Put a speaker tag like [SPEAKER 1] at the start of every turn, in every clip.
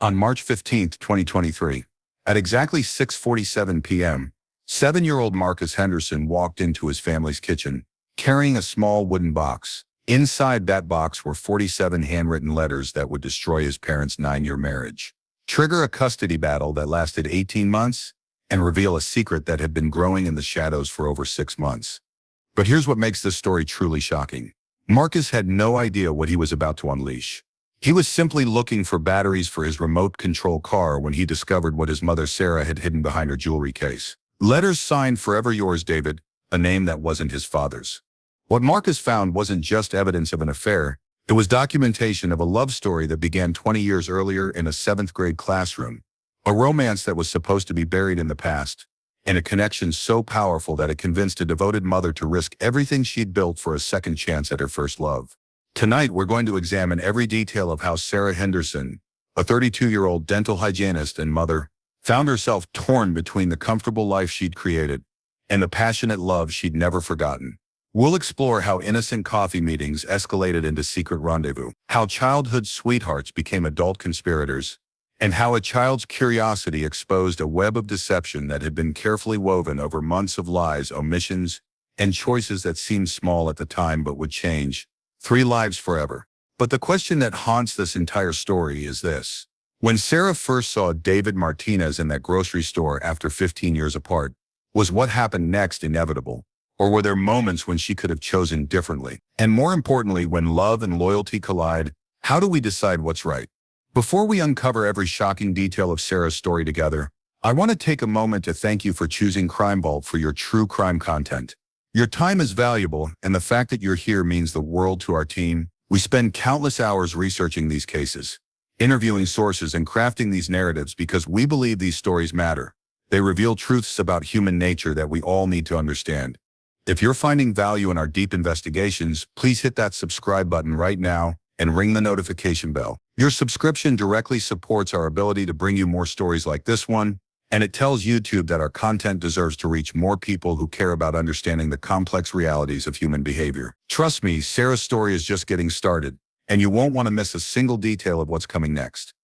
[SPEAKER 1] On March 15, 2023, at exactly 6:47 p.m., 7-year-old Marcus Henderson walked into his family's kitchen, carrying a small wooden box. Inside that box were 47 handwritten letters that would destroy his parents' 9-year marriage, trigger a custody battle that lasted 18 months, and reveal a secret that had been growing in the shadows for over 6 months. But here's what makes this story truly shocking. Marcus had no idea what he was about to unleash. He was simply looking for batteries for his remote control car when he discovered what his mother Sarah had hidden behind her jewelry case. Letters signed "Forever Yours, David," a name that wasn't his father's. What Marcus found wasn't just evidence of an affair, it was documentation of a love story that began 20 years earlier in a 7th-grade classroom, a romance that was supposed to be buried in the past, and a connection so powerful that it convinced a devoted mother to risk everything she'd built for a second chance at her first love. Tonight, we're going to examine every detail of how Sarah Henderson, a 32-year-old dental hygienist and mother, found herself torn between the comfortable life she'd created and the passionate love she'd never forgotten. We'll explore how innocent coffee meetings escalated into secret rendezvous, how childhood sweethearts became adult conspirators, and how a child's curiosity exposed a web of deception that had been carefully woven over months of lies, omissions, and choices that seemed small at the time but would change 3 lives forever. But the question that haunts this entire story is this. When Sarah first saw David Martinez in that grocery store after 15 years apart, was what happened next inevitable? Or were there moments when she could have chosen differently? And more importantly, when love and loyalty collide, how do we decide what's right? Before we uncover every shocking detail of Sarah's story together, I want to take a moment to thank you for choosing Crime Vault for your true crime content. Your time is valuable, and the fact that you're here means the world to our team. We spend countless hours researching these cases, interviewing sources, and crafting these narratives because we believe these stories matter. They reveal truths about human nature that we all need to understand. If you're finding value in our deep investigations, please hit that subscribe button right now and ring the notification bell. Your subscription directly supports our ability to bring you more stories like this one, and it tells YouTube that our content deserves to reach more people who care about understanding the complex realities of human behavior. Trust me, Sarah's story is just getting started, and you won't want to miss a single detail of what's coming next.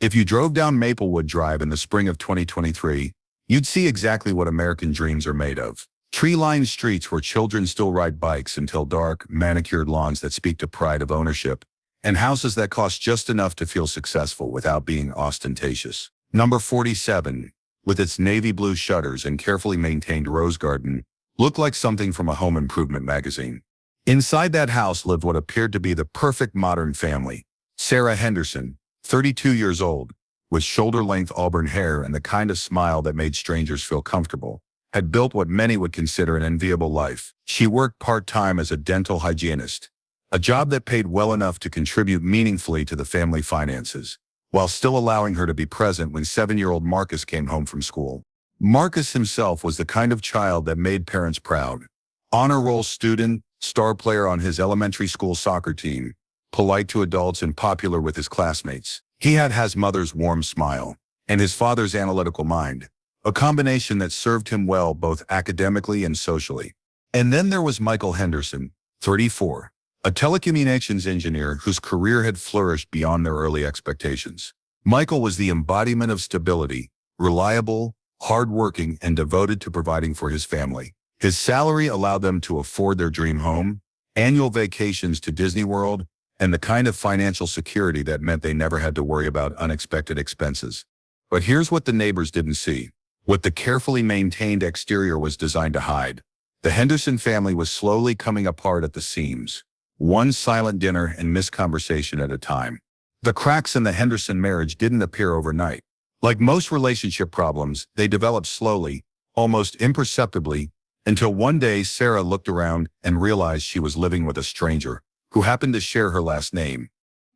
[SPEAKER 1] If you drove down Maplewood Drive in the spring of 2023, you'd see exactly what American dreams are made of. Tree-lined streets where children still ride bikes until dark, manicured lawns that speak to pride of ownership, and houses that cost just enough to feel successful without being ostentatious. Number 47. With its navy blue shutters and carefully maintained rose garden, looked like something from a home improvement magazine. Inside that house lived what appeared to be the perfect modern family. Sarah Henderson, 32 years old, with shoulder-length auburn hair and the kind of smile that made strangers feel comfortable, had built what many would consider an enviable life. She worked part-time as a dental hygienist, a job that paid well enough to contribute meaningfully to the family finances, while still allowing her to be present when 7-year-old Marcus came home from school. Marcus himself was the kind of child that made parents proud. Honor roll student, star player on his elementary school soccer team, polite to adults and popular with his classmates. He had his mother's warm smile and his father's analytical mind, a combination that served him well both academically and socially. And then there was Michael Henderson, 34. A telecommunications engineer whose career had flourished beyond their early expectations. Michael was the embodiment of stability, reliable, hardworking, and devoted to providing for his family. His salary allowed them to afford their dream home, annual vacations to Disney World, and the kind of financial security that meant they never had to worry about unexpected expenses. But here's what the neighbors didn't see. What the carefully maintained exterior was designed to hide. The Henderson family was slowly coming apart at the seams. One silent dinner and missed conversation at a time. The cracks in the Henderson marriage didn't appear overnight. Like most relationship problems, they developed slowly, almost imperceptibly, until one day Sarah looked around and realized she was living with a stranger who happened to share her last name.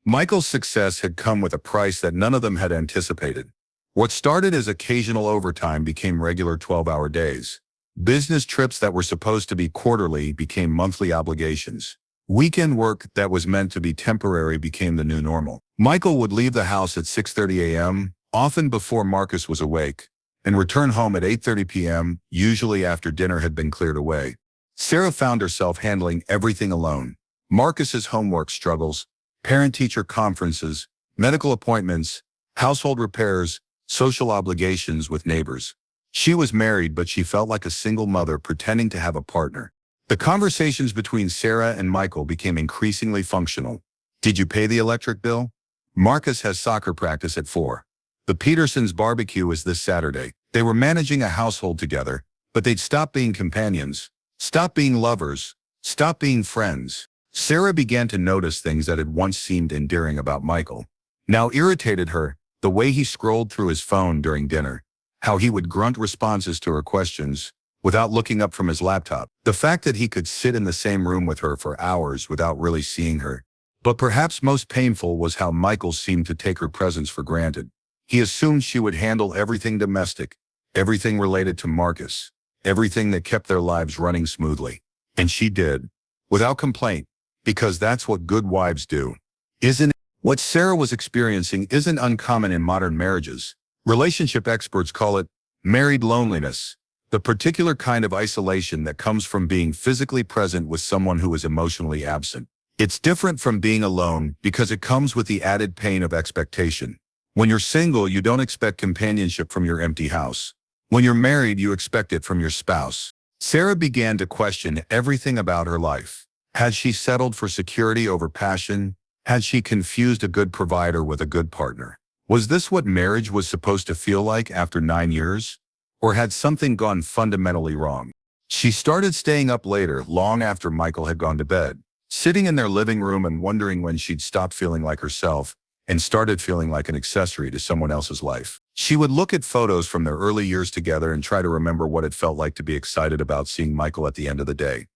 [SPEAKER 1] Michael's success had come with a price that none of them had anticipated. What started as occasional overtime became regular 12-hour days. Business trips that were supposed to be quarterly became monthly obligations. Weekend work that was meant to be temporary became the new normal. Michael would leave the house at 6:30 a.m., often before Marcus was awake, and return home at 8:30 p.m., usually after dinner had been cleared away. Sarah found herself handling everything alone. Marcus's homework struggles, parent-teacher conferences, medical appointments, household repairs, social obligations with neighbors. She was married, but she felt like a single mother pretending to have a partner. The conversations between Sarah and Michael became increasingly functional. Did you pay the electric bill? Marcus has soccer practice at 4. The Petersons' barbecue is this Saturday. They were managing a household together, but they'd stopped being companions, stopped being lovers, stopped being friends. Sarah began to notice things that had once seemed endearing about Michael. Now irritated her, the way he scrolled through his phone during dinner, how he would grunt responses to her questions without looking up from his laptop, the fact that he could sit in the same room with her for hours without really seeing her. But perhaps most painful was how Michael seemed to take her presence for granted. He assumed she would handle everything domestic, everything related to Marcus, everything that kept their lives running smoothly. And she did, without complaint, because that's what good wives do. Isn't it? What Sarah was experiencing isn't uncommon in modern marriages. Relationship experts call it married loneliness, the particular kind of isolation that comes from being physically present with someone who is emotionally absent. It's different from being alone because it comes with the added pain of expectation. When you're single, you don't expect companionship from your empty house. When you're married, you expect it from your spouse. Sarah began to question everything about her life. Had she settled for security over passion? Had she confused a good provider with a good partner? Was this what marriage was supposed to feel like after 9 years? Or had something gone fundamentally wrong? She started staying up later, long after Michael had gone to bed, sitting in their living room and wondering when she'd stop feeling like herself and started feeling like an accessory to someone else's life. She would look at photos from their early years together and try to remember what it felt like to be excited about seeing Michael at the end of the day.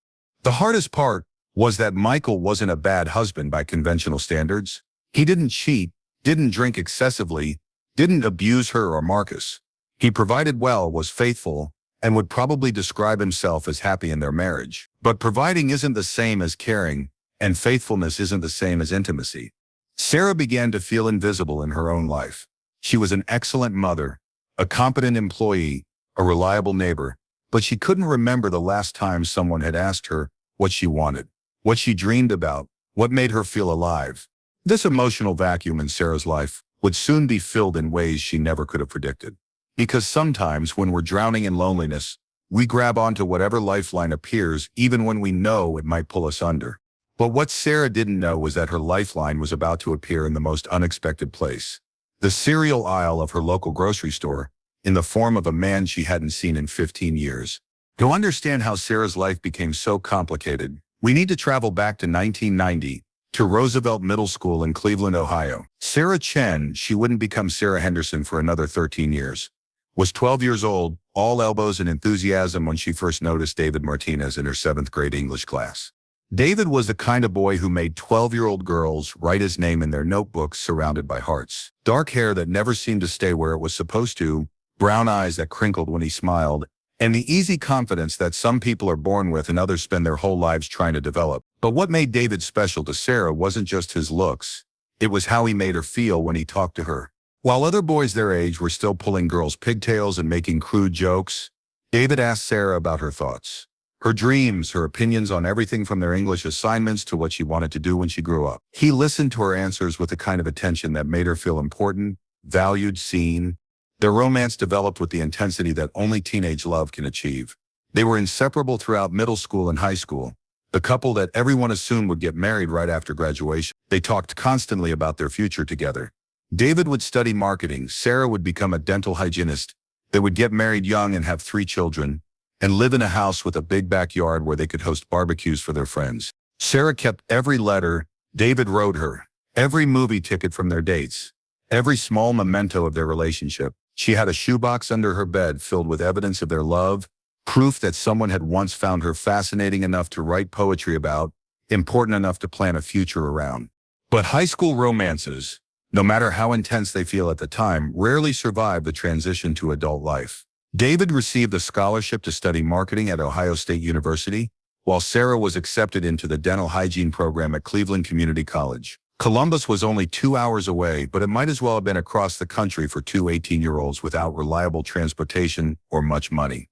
[SPEAKER 1] The hardest part was that Michael wasn't a bad husband by conventional standards. He didn't cheat, didn't drink excessively, didn't abuse her or Marcus. He provided well, was faithful, and would probably describe himself as happy in their marriage. But providing isn't the same as caring, and faithfulness isn't the same as intimacy. Sarah began to feel invisible in her own life. She was an excellent mother, a competent employee, a reliable neighbor, but she couldn't remember the last time someone had asked her what she wanted, what she dreamed about, what made her feel alive. This emotional vacuum in Sarah's life would soon be filled in ways she never could have predicted. Because sometimes when we're drowning in loneliness, we grab onto whatever lifeline appears even when we know it might pull us under. But what Sarah didn't know was that her lifeline was about to appear in the most unexpected place. The cereal aisle of her local grocery store, in the form of a man she hadn't seen in 15 years. To understand how Sarah's life became so complicated, we need to travel back to 1990, to Roosevelt Middle School in Cleveland, Ohio. Sarah Chen, she wouldn't become Sarah Henderson for another 13 years, was 12 years old, all elbows and enthusiasm when she first noticed David Martinez in her 7th grade English class. David was the kind of boy who made 12-year-old girls write his name in their notebooks surrounded by hearts. Dark hair that never seemed to stay where it was supposed to, brown eyes that crinkled when he smiled, and the easy confidence that some people are born with and others spend their whole lives trying to develop. But what made David special to Sarah wasn't just his looks. It was how he made her feel when he talked to her. While other boys their age were still pulling girls' pigtails and making crude jokes, David asked Sarah about her thoughts, her dreams, her opinions on everything from their English assignments to what she wanted to do when she grew up. He listened to her answers with the kind of attention that made her feel important, valued, seen. Their romance developed with the intensity that only teenage love can achieve. They were inseparable throughout middle school and high school, the couple that everyone assumed would get married right after graduation. They talked constantly about their future together. David would study marketing, Sarah would become a dental hygienist. They would get married young and have 3 children, and live in a house with a big backyard where they could host barbecues for their friends. Sarah kept every letter David wrote her, every movie ticket from their dates, every small memento of their relationship. She had a shoebox under her bed filled with evidence of their love, proof that someone had once found her fascinating enough to write poetry about, important enough to plan a future around. But high school romances, no matter how intense they feel at the time, rarely survive the transition to adult life. David received a scholarship to study marketing at Ohio State University, while Sarah was accepted into the dental hygiene program at Cleveland Community College. Columbus was only 2 hours away, but it might as well have been across the country for 2 18-year-olds without reliable transportation or much money.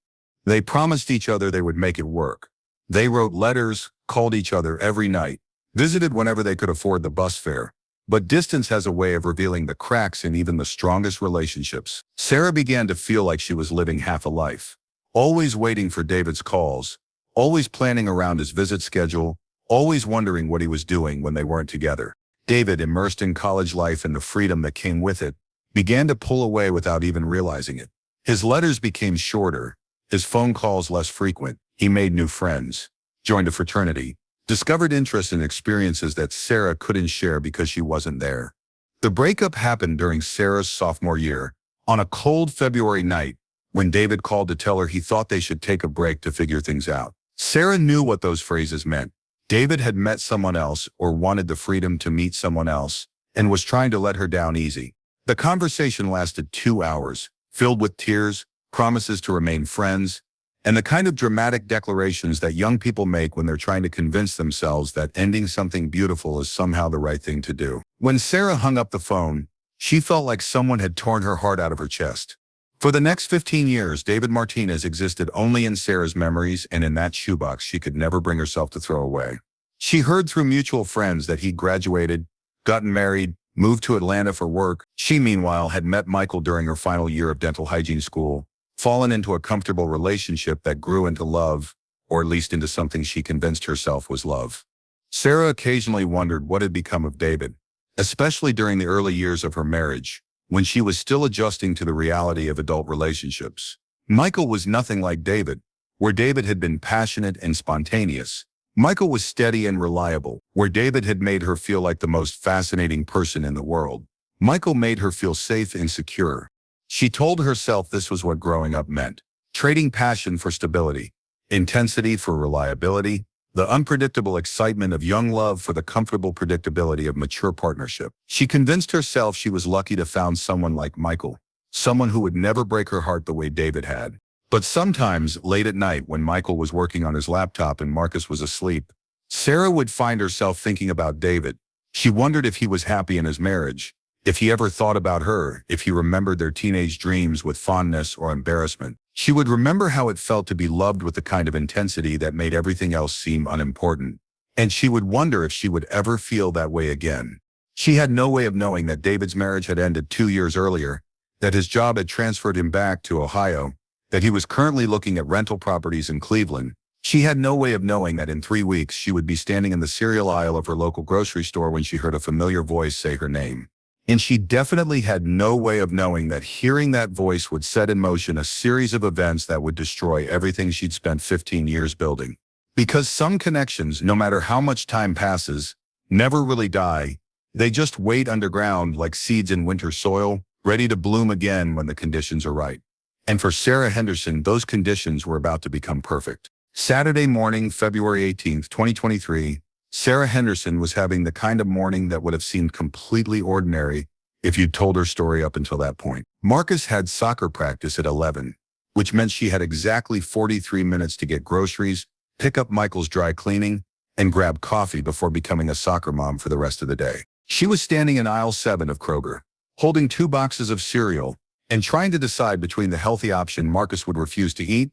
[SPEAKER 1] They promised each other they would make it work. They wrote letters, called each other every night, visited whenever they could afford the bus fare, But distance has a way of revealing the cracks in even the strongest relationships. Sarah began to feel like she was living half a life. Always waiting for David's calls, always planning around his visit schedule, always wondering what he was doing when they weren't together. David, immersed in college life and the freedom that came with it, began to pull away without even realizing it. His letters became shorter, his phone calls less frequent. He made new friends, joined a fraternity, discovered interest in experiences that Sarah couldn't share because she wasn't there. The breakup happened during Sarah's sophomore year, on a cold February night, when David called to tell her he thought they should take a break to figure things out. Sarah knew what those phrases meant. David had met someone else or wanted the freedom to meet someone else and was trying to let her down easy. The conversation lasted 2 hours, filled with tears, promises to remain friends, and the kind of dramatic declarations that young people make when they're trying to convince themselves that ending something beautiful is somehow the right thing to do. When Sarah hung up the phone, she felt like someone had torn her heart out of her chest. For the next 15 years, David Martinez existed only in Sarah's memories and in that shoebox she could never bring herself to throw away. She heard through mutual friends that he'd graduated, gotten married, moved to Atlanta for work. She, meanwhile, had met Michael during her final year of dental hygiene school, fallen into a comfortable relationship that grew into love, or at least into something she convinced herself was love. Sarah occasionally wondered what had become of David, especially during the early years of her marriage, when she was still adjusting to the reality of adult relationships. Michael was nothing like David. Where David had been passionate and spontaneous, Michael was steady and reliable. Where David had made her feel like the most fascinating person in the world, Michael made her feel safe and secure. She told herself this was what growing up meant: trading passion for stability, intensity for reliability, the unpredictable excitement of young love for the comfortable predictability of mature partnership. She convinced herself she was lucky to found someone like Michael, someone who would never break her heart the way David had. But sometimes, late at night when Michael was working on his laptop and Marcus was asleep, Sarah would find herself thinking about David. She wondered if he was happy in his marriage, if he ever thought about her, if he remembered their teenage dreams with fondness or embarrassment. She would remember how it felt to be loved with the kind of intensity that made everything else seem unimportant. And she would wonder if she would ever feel that way again. She had no way of knowing that David's marriage had ended 2 years earlier, that his job had transferred him back to Ohio, that he was currently looking at rental properties in Cleveland. She had no way of knowing that in 3 weeks she would be standing in the cereal aisle of her local grocery store when she heard a familiar voice say her name. And she definitely had no way of knowing that hearing that voice would set in motion a series of events that would destroy everything she'd spent 15 years building. Because some connections, no matter how much time passes, never really die. They just wait underground like seeds in winter soil, ready to bloom again when the conditions are right. And for Sarah Henderson, those conditions were about to become perfect. Saturday morning, February 18th, 2023, Sarah Henderson was having the kind of morning that would have seemed completely ordinary if you'd told her story up until that point. Marcus had soccer practice at 11, which meant she had exactly 43 minutes to get groceries, pick up Michael's dry cleaning, and grab coffee before becoming a soccer mom for the rest of the day. She was standing in aisle 7 of Kroger, holding 2 boxes of cereal, and trying to decide between the healthy option Marcus would refuse to eat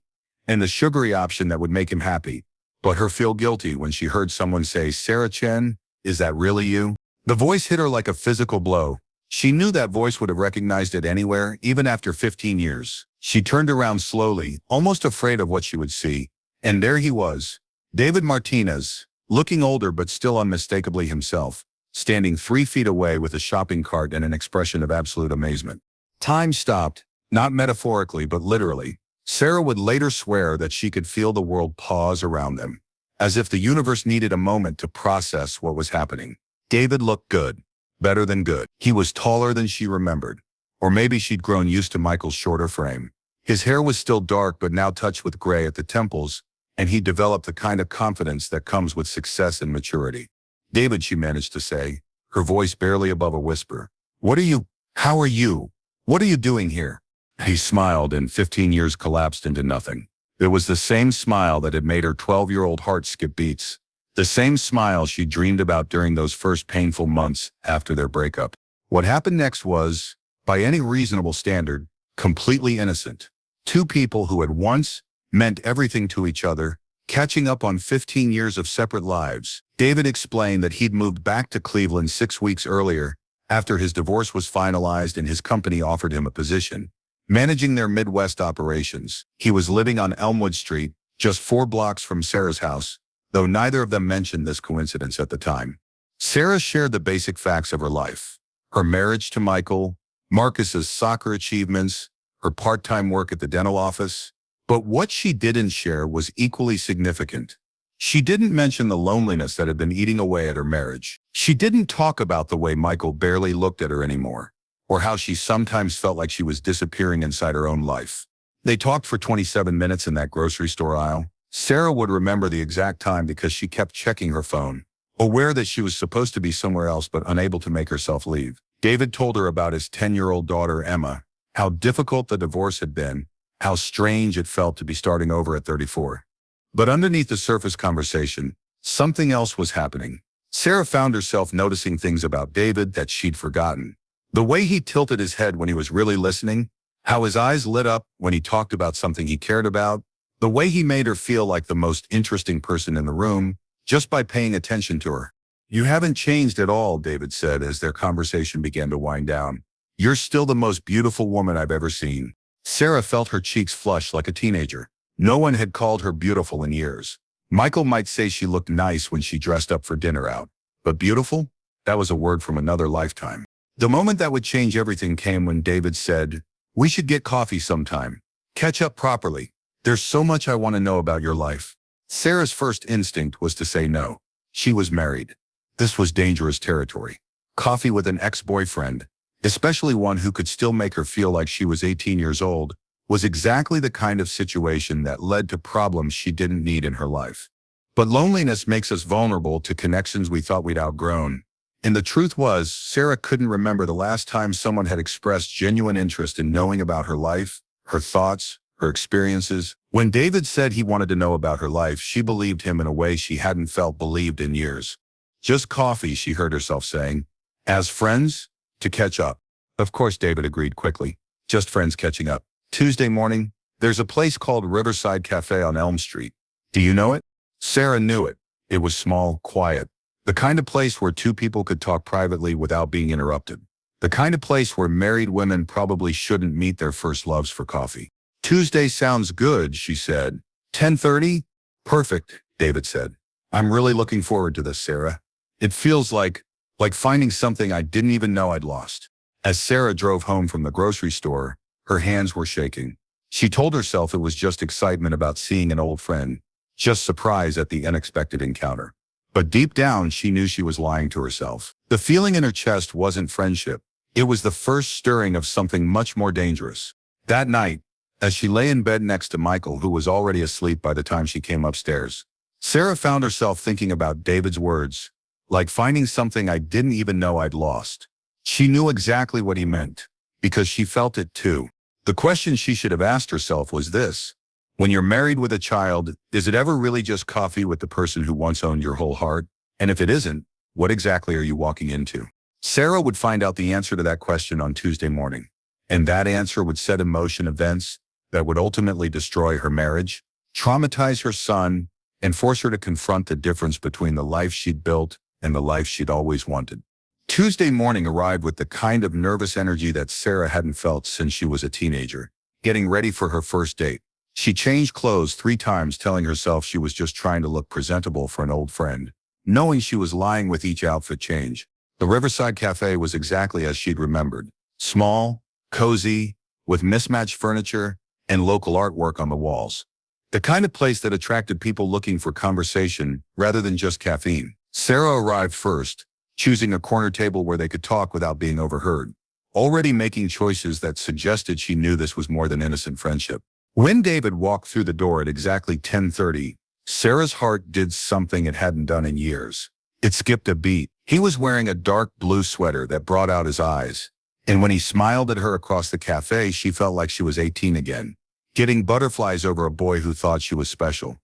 [SPEAKER 1] and the sugary option that would make him happy, but her feel guilty when she heard someone say, "Sarah Chen, is that really you?" The voice hit her like a physical blow. She knew that voice would have recognized it anywhere, even after 15 years. She turned around slowly, almost afraid of what she would see, and there he was, David Martinez, looking older but still unmistakably himself, standing 3 feet away with a shopping cart and an expression of absolute amazement. Time stopped, not metaphorically but literally. Sarah would later swear that she could feel the world pause around them, as if the universe needed a moment to process what was happening. David looked good, better than good. He was taller than she remembered, or maybe she'd grown used to Michael's shorter frame. His hair was still dark but now touched with gray at the temples, and he developed the kind of confidence that comes with success and maturity. "David," she managed to say, her voice barely above a whisper. How are you? What are you doing here?" He smiled, and 15 years collapsed into nothing. It was the same smile that had made her 12-year-old heart skip beats, the same smile she dreamed about during those first painful months after their breakup. What happened next was, by any reasonable standard, completely innocent. 2 people who had once meant everything to each other catching up on 15 years of separate lives. David explained that he'd moved back to Cleveland 6 weeks earlier after his divorce was finalized and his company offered him a position managing their Midwest operations. He was living on Elmwood Street, just 4 blocks from Sarah's house, though neither of them mentioned this coincidence at the time. Sarah shared the basic facts of her life: her marriage to Michael, Marcus's soccer achievements, her part-time work at the dental office. But what she didn't share was equally significant. She didn't mention the loneliness that had been eating away at her marriage. She didn't talk about the way Michael barely looked at her anymore, or how she sometimes felt like she was disappearing inside her own life. They talked for 27 minutes in that grocery store aisle. Sarah would remember the exact time because she kept checking her phone, aware that she was supposed to be somewhere else but unable to make herself leave. David told her about his 10-year-old daughter, Emma, how difficult the divorce had been, how strange it felt to be starting over at 34. But underneath the surface conversation, something else was happening. Sarah found herself noticing things about David that she'd forgotten. The way he tilted his head when he was really listening, how his eyes lit up when he talked about something he cared about, the way he made her feel like the most interesting person in the room just by paying attention to her. "You haven't changed at all," David said as their conversation began to wind down. "You're still the most beautiful woman I've ever seen." Sarah felt her cheeks flush like a teenager. No one had called her beautiful in years. Michael might say she looked nice when she dressed up for dinner out, but beautiful? That was a word from another lifetime. The moment that would change everything came when David said, "We should get coffee sometime. Catch up properly. There's so much I want to know about your life." Sarah's first instinct was to say no. She was married. This was dangerous territory. Coffee with an ex-boyfriend, especially one who could still make her feel like she was 18 years old, was exactly the kind of situation that led to problems she didn't need in her life. But loneliness makes us vulnerable to connections we thought we'd outgrown. And the truth was, Sarah couldn't remember the last time someone had expressed genuine interest in knowing about her life, her thoughts, her experiences. When David said he wanted to know about her life, she believed him in a way she hadn't felt believed in years. "Just coffee," she heard herself saying. "As friends? To catch up." Of course, David agreed quickly. "Just friends catching up. Tuesday morning, there's a place called Riverside Cafe on Elm Street. Do you know it?" Sarah knew it. It was small, quiet. The kind of place where two people could talk privately without being interrupted. The kind of place where married women probably shouldn't meet their first loves for coffee. "Tuesday sounds good," she said. 10:30? "Perfect," David said. "I'm really looking forward to this, Sarah. It feels like finding something I didn't even know I'd lost." As Sarah drove home from the grocery store, her hands were shaking. She told herself it was just excitement about seeing an old friend, just surprise at the unexpected encounter. But deep down, she knew she was lying to herself. The feeling in her chest wasn't friendship. It was the first stirring of something much more dangerous. That night, as she lay in bed next to Michael, who was already asleep by the time she came upstairs, Sarah found herself thinking about David's words, like finding something I didn't even know I'd lost. She knew exactly what he meant, because she felt it too. The question she should have asked herself was this: when you're married with a child, is it ever really just coffee with the person who once owned your whole heart? And if it isn't, what exactly are you walking into? Sarah would find out the answer to that question on Tuesday morning. And that answer would set in motion events that would ultimately destroy her marriage, traumatize her son, and force her to confront the difference between the life she'd built and the life she'd always wanted. Tuesday morning arrived with the kind of nervous energy that Sarah hadn't felt since she was a teenager, getting ready for her first date. She changed clothes 3 times, telling herself she was just trying to look presentable for an old friend, knowing she was lying with each outfit change. The Riverside Cafe was exactly as she'd remembered. Small, cozy, with mismatched furniture and local artwork on the walls. The kind of place that attracted people looking for conversation rather than just caffeine. Sarah arrived first, choosing a corner table where they could talk without being overheard, already making choices that suggested she knew this was more than innocent friendship. When David walked through the door at exactly 10:30, Sarah's heart did something it hadn't done in years. It skipped a beat. He was wearing a dark blue sweater that brought out his eyes, and when he smiled at her across the cafe, she felt like she was 18 again, getting butterflies over a boy who thought she was special.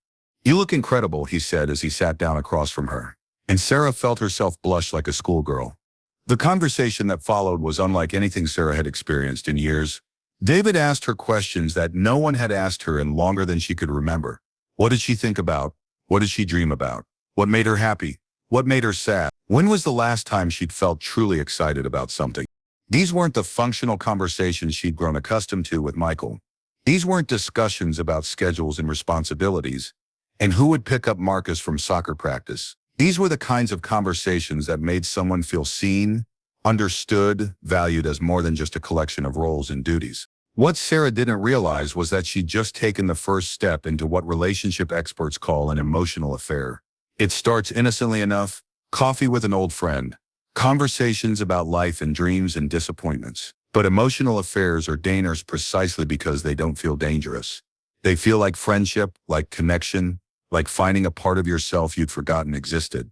[SPEAKER 1] "You look incredible," he said as he sat down across from her, and Sarah felt herself blush like a schoolgirl. The conversation that followed was unlike anything Sarah had experienced in years. David asked her questions that no one had asked her in longer than she could remember. What did she think about? What did she dream about? What made her happy? What made her sad? When was the last time she'd felt truly excited about something? These weren't the functional conversations she'd grown accustomed to with Michael. These weren't discussions about schedules and responsibilities, and who would pick up Marcus from soccer practice. These were the kinds of conversations that made someone feel seen, understood, valued as more than just a collection of roles and duties. What Sarah didn't realize was that she'd just taken the first step into what relationship experts call an emotional affair. It starts innocently enough: coffee with an old friend, conversations about life and dreams and disappointments. But emotional affairs are dangerous precisely because they don't feel dangerous. They feel like friendship, like connection, like finding a part of yourself you'd forgotten existed.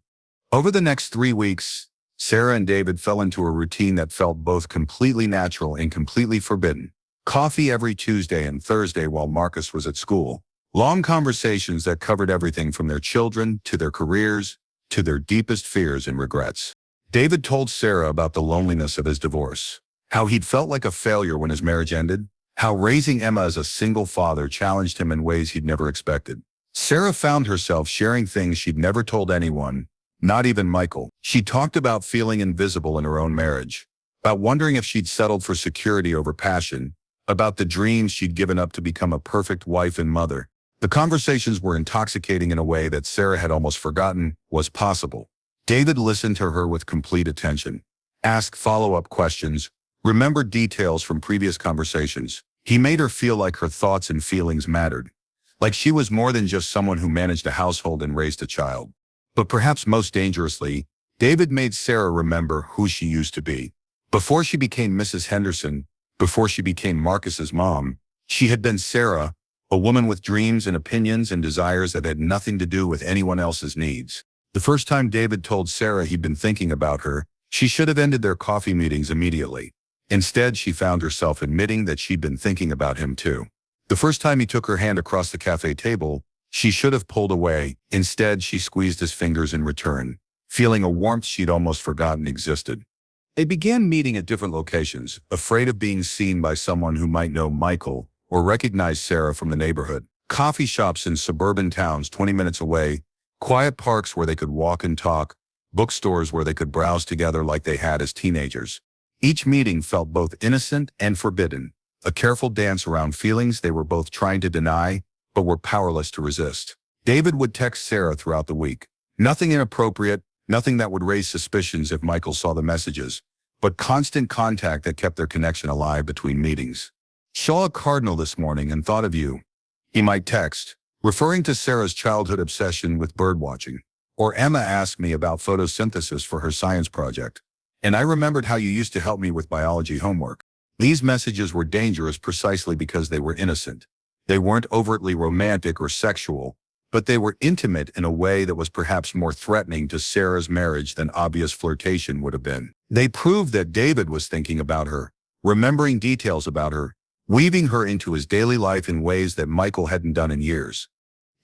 [SPEAKER 1] Over the next 3 weeks, Sarah and David fell into a routine that felt both completely natural and completely forbidden. Coffee every Tuesday and Thursday while Marcus was at school. Long conversations that covered everything from their children to their careers to their deepest fears and regrets. David told Sarah about the loneliness of his divorce, how he'd felt like a failure when his marriage ended, how raising Emma as a single father challenged him in ways he'd never expected. Sarah found herself sharing things she'd never told anyone, not even Michael. She talked about feeling invisible in her own marriage, about wondering if she'd settled for security over passion, about the dreams she'd given up to become a perfect wife and mother. The conversations were intoxicating in a way that Sarah had almost forgotten was possible. David listened to her with complete attention, asked follow-up questions, remembered details from previous conversations. He made her feel like her thoughts and feelings mattered, like she was more than just someone who managed a household and raised a child. But perhaps most dangerously, David made Sarah remember who she used to be. Before she became Mrs. Henderson, before she became Marcus's mom, she had been Sarah, a woman with dreams and opinions and desires that had nothing to do with anyone else's needs. The first time David told Sarah he'd been thinking about her, she should have ended their coffee meetings immediately. Instead, she found herself admitting that she'd been thinking about him too. The first time he took her hand across the cafe table, she should have pulled away. Instead, she squeezed his fingers in return, feeling a warmth she'd almost forgotten existed. They began meeting at different locations, afraid of being seen by someone who might know Michael or recognize Sarah from the neighborhood. Coffee shops in suburban towns 20 minutes away, quiet parks where they could walk and talk, bookstores where they could browse together like they had as teenagers. Each meeting felt both innocent and forbidden, a careful dance around feelings they were both trying to deny but were powerless to resist. David would text Sarah throughout the week. Nothing inappropriate, nothing that would raise suspicions if Michael saw the messages, but constant contact that kept their connection alive between meetings. "Saw a cardinal this morning and thought of you," he might text, referring to Sarah's childhood obsession with birdwatching. Or Emma asked me about photosynthesis for her science project, and I remembered how you used to help me with biology homework. These messages were dangerous precisely because they were innocent. They weren't overtly romantic or sexual, but they were intimate in a way that was perhaps more threatening to Sarah's marriage than obvious flirtation would have been. They proved that David was thinking about her, remembering details about her, weaving her into his daily life in ways that Michael hadn't done in years.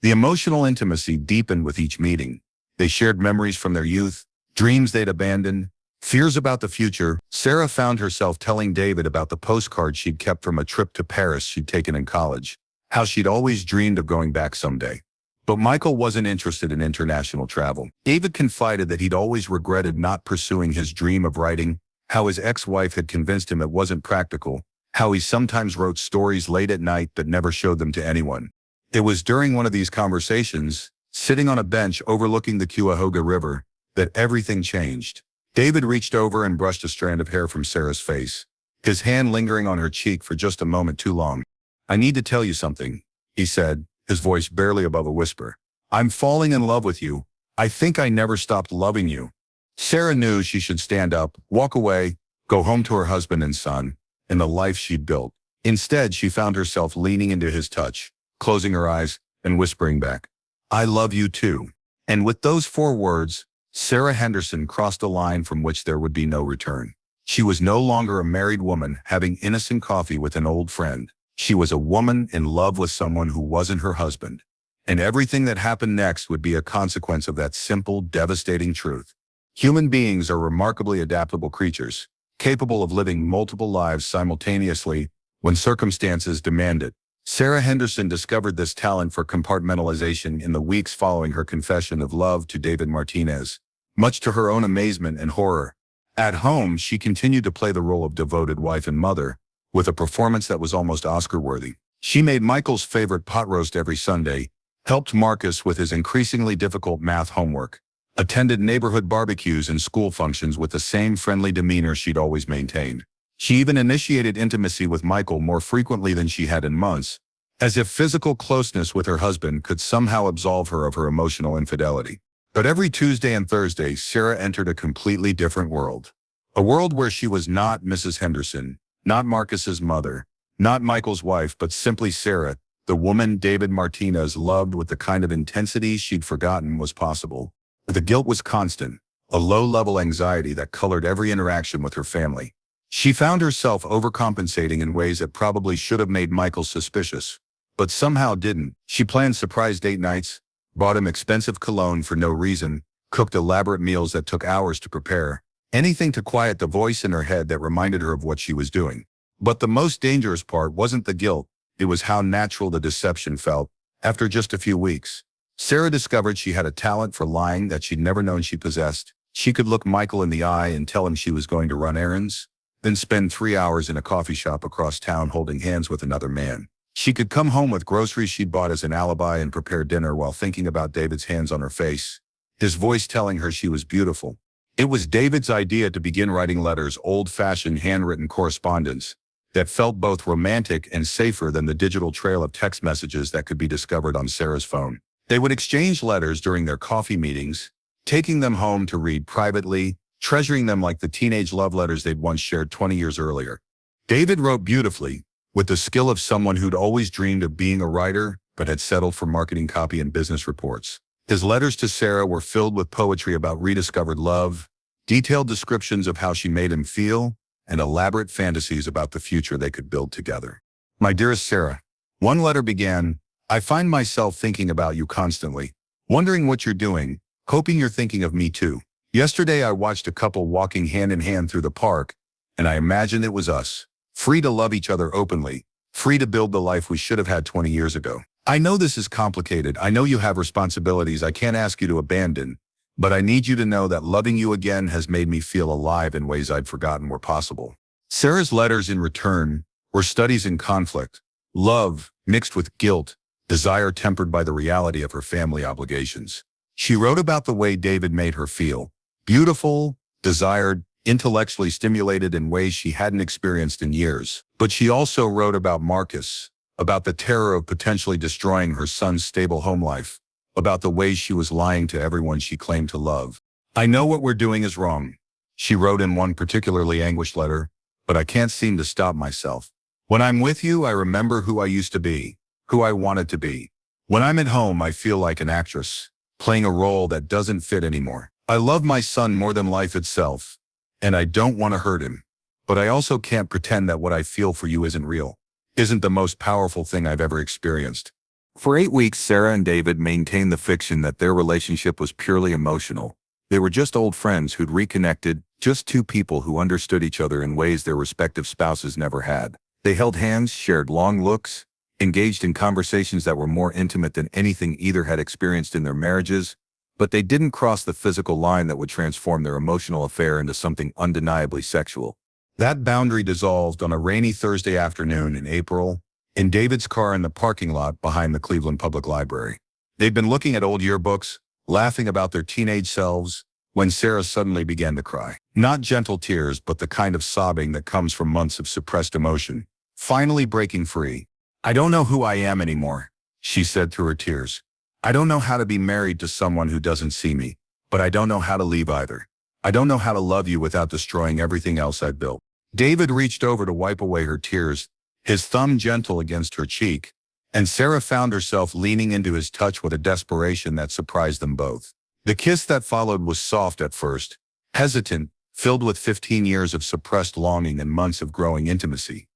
[SPEAKER 1] The emotional intimacy deepened with each meeting. They shared memories from their youth, dreams they'd abandoned, fears about the future. Sarah found herself telling David about the postcard she'd kept from a trip to Paris she'd taken in college, how she'd always dreamed of going back someday. But Michael wasn't interested in international travel. David confided that he'd always regretted not pursuing his dream of writing, how his ex-wife had convinced him it wasn't practical, how he sometimes wrote stories late at night but never showed them to anyone. It was during one of these conversations, sitting on a bench overlooking the Cuyahoga River, that everything changed. David reached over and brushed a strand of hair from Sarah's face, his hand lingering on her cheek for just a moment too long. "I need to tell you something," he said, his voice barely above a whisper. "I'm falling in love with you. I think I never stopped loving you." Sarah knew she should stand up, walk away, go home to her husband and son, and the life she'd built. Instead, she found herself leaning into his touch, closing her eyes, and whispering back, "I love you too." And with those 4 words, Sarah Henderson crossed a line from which there would be no return. She was no longer a married woman having innocent coffee with an old friend. She was a woman in love with someone who wasn't her husband. And everything that happened next would be a consequence of that simple, devastating truth. Human beings are remarkably adaptable creatures, capable of living multiple lives simultaneously when circumstances demand it. Sarah Henderson discovered this talent for compartmentalization in the weeks following her confession of love to David Martinez, much to her own amazement and horror. At home, she continued to play the role of devoted wife and mother, with a performance that was almost Oscar-worthy. She made Michael's favorite pot roast every Sunday, helped Marcus with his increasingly difficult math homework, attended neighborhood barbecues and school functions with the same friendly demeanor she'd always maintained. She even initiated intimacy with Michael more frequently than she had in months, as if physical closeness with her husband could somehow absolve her of her emotional infidelity. But every Tuesday and Thursday, Sarah entered a completely different world. A world where she was not Mrs. Henderson, not Marcus's mother, not Michael's wife, but simply Sarah, the woman David Martinez loved with the kind of intensity she'd forgotten was possible. The guilt was constant, a low-level anxiety that colored every interaction with her family. She found herself overcompensating in ways that probably should have made Michael suspicious, but somehow didn't. She planned surprise date nights, bought him expensive cologne for no reason, cooked elaborate meals that took hours to prepare, anything to quiet the voice in her head that reminded her of what she was doing. But the most dangerous part wasn't the guilt, it was how natural the deception felt. After just a few weeks, Sarah discovered she had a talent for lying that she'd never known she possessed. She could look Michael in the eye and tell him she was going to run errands, then spend 3 hours in a coffee shop across town holding hands with another man. She could come home with groceries she'd bought as an alibi and prepare dinner while thinking about David's hands on her face, his voice telling her she was beautiful. It was David's idea to begin writing letters, old-fashioned handwritten correspondence, that felt both romantic and safer than the digital trail of text messages that could be discovered on Sarah's phone. They would exchange letters during their coffee meetings, taking them home to read privately, treasuring them like the teenage love letters they'd once shared 20 years earlier. David wrote beautifully, with the skill of someone who'd always dreamed of being a writer, but had settled for marketing copy and business reports. His letters to Sarah were filled with poetry about rediscovered love, detailed descriptions of how she made him feel, and elaborate fantasies about the future they could build together. My dearest Sarah, one letter began, I find myself thinking about you constantly, wondering what you're doing, hoping you're thinking of me too. Yesterday I watched a couple walking hand in hand through the park, and I imagined it was us, free to love each other openly, free to build the life we should have had 20 years ago. I know this is complicated. I know you have responsibilities I can't ask you to abandon, but I need you to know that loving you again has made me feel alive in ways I'd forgotten were possible. Sarah's letters in return were studies in conflict, love mixed with guilt, desire tempered by the reality of her family obligations. She wrote about the way David made her feel, beautiful, desired, intellectually stimulated in ways she hadn't experienced in years. But she also wrote about Marcus, about the terror of potentially destroying her son's stable home life, about the ways she was lying to everyone she claimed to love. I know what we're doing is wrong, she wrote in one particularly anguished letter, but I can't seem to stop myself. When I'm with you, I remember who I used to be, who I wanted to be. When I'm at home, I feel like an actress, playing a role that doesn't fit anymore. I love my son more than life itself, and I don't want to hurt him. But I also can't pretend that what I feel for you isn't real, isn't the most powerful thing I've ever experienced. For 8 weeks, Sarah and David maintained the fiction that their relationship was purely emotional. They were just old friends who'd reconnected, just two people who understood each other in ways their respective spouses never had. They held hands, shared long looks, engaged in conversations that were more intimate than anything either had experienced in their marriages, but they didn't cross the physical line that would transform their emotional affair into something undeniably sexual. That boundary dissolved on a rainy Thursday afternoon in April, in David's car in the parking lot behind the Cleveland Public Library. They'd been looking at old yearbooks, laughing about their teenage selves, when Sarah suddenly began to cry. Not gentle tears, but the kind of sobbing that comes from months of suppressed emotion, finally breaking free. I don't know who I am anymore, she said through her tears. I don't know how to be married to someone who doesn't see me, but I don't know how to leave either. I don't know how to love you without destroying everything else I've built. David reached over to wipe away her tears, his thumb gentle against her cheek, and Sarah found herself leaning into his touch with a desperation that surprised them both. The kiss that followed was soft at first, hesitant, filled with 15 years of suppressed longing and months of growing intimacy.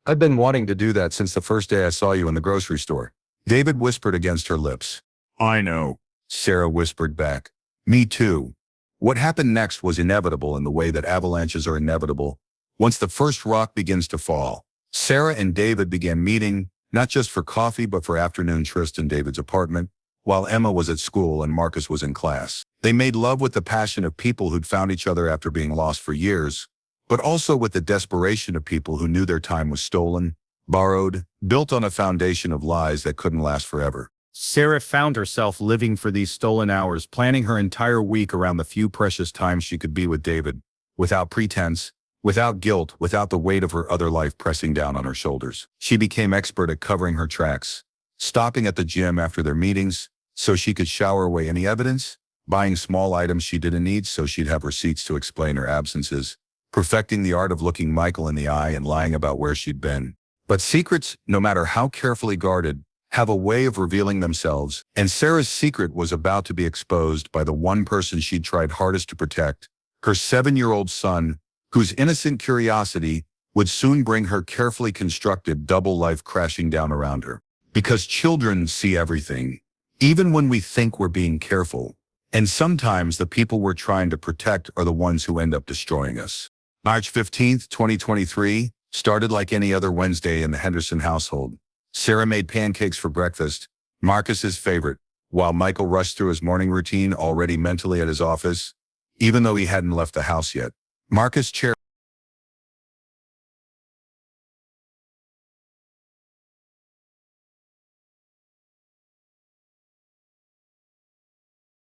[SPEAKER 1] I've been wanting to do that since the first day I saw you in the grocery store, David whispered against her lips. I know, Sarah whispered back. Me too. What happened next was inevitable in the way that avalanches are inevitable. Once the first rock begins to fall, Sarah and David began meeting, not just for coffee but for afternoon trysts in David's apartment, while Emma was at school and Marcus was in class. They made love with the passion of people who'd found each other after being lost for years, but also with the desperation of people who knew their time was stolen, borrowed, built on a foundation of lies that couldn't last forever. Sarah found herself living for these stolen hours, planning her entire week around the few precious times she could be with David, without pretense, without guilt, without the weight of her other life pressing down on her shoulders. She became expert at covering her tracks, stopping at the gym after their meetings so she could shower away any evidence, buying small items she didn't need so she'd have receipts to explain her absences, perfecting the art of looking Michael in the eye and lying about where she'd been. But secrets, no matter how carefully guarded, have a way of revealing themselves, and Sarah's secret was about to be exposed by the one person she'd tried hardest to protect, her 7-year-old son, whose innocent curiosity would soon bring her carefully constructed double life crashing down around her. Because children see everything, even when we think we're being careful, and sometimes the people we're trying to protect are the ones who end up destroying us. March 15th, 2023, started like any other Wednesday in the Henderson household. Sarah made pancakes for breakfast, Marcus's favorite, while Michael rushed through his morning routine already mentally at his office, even though he hadn't left the house yet. Marcus chaired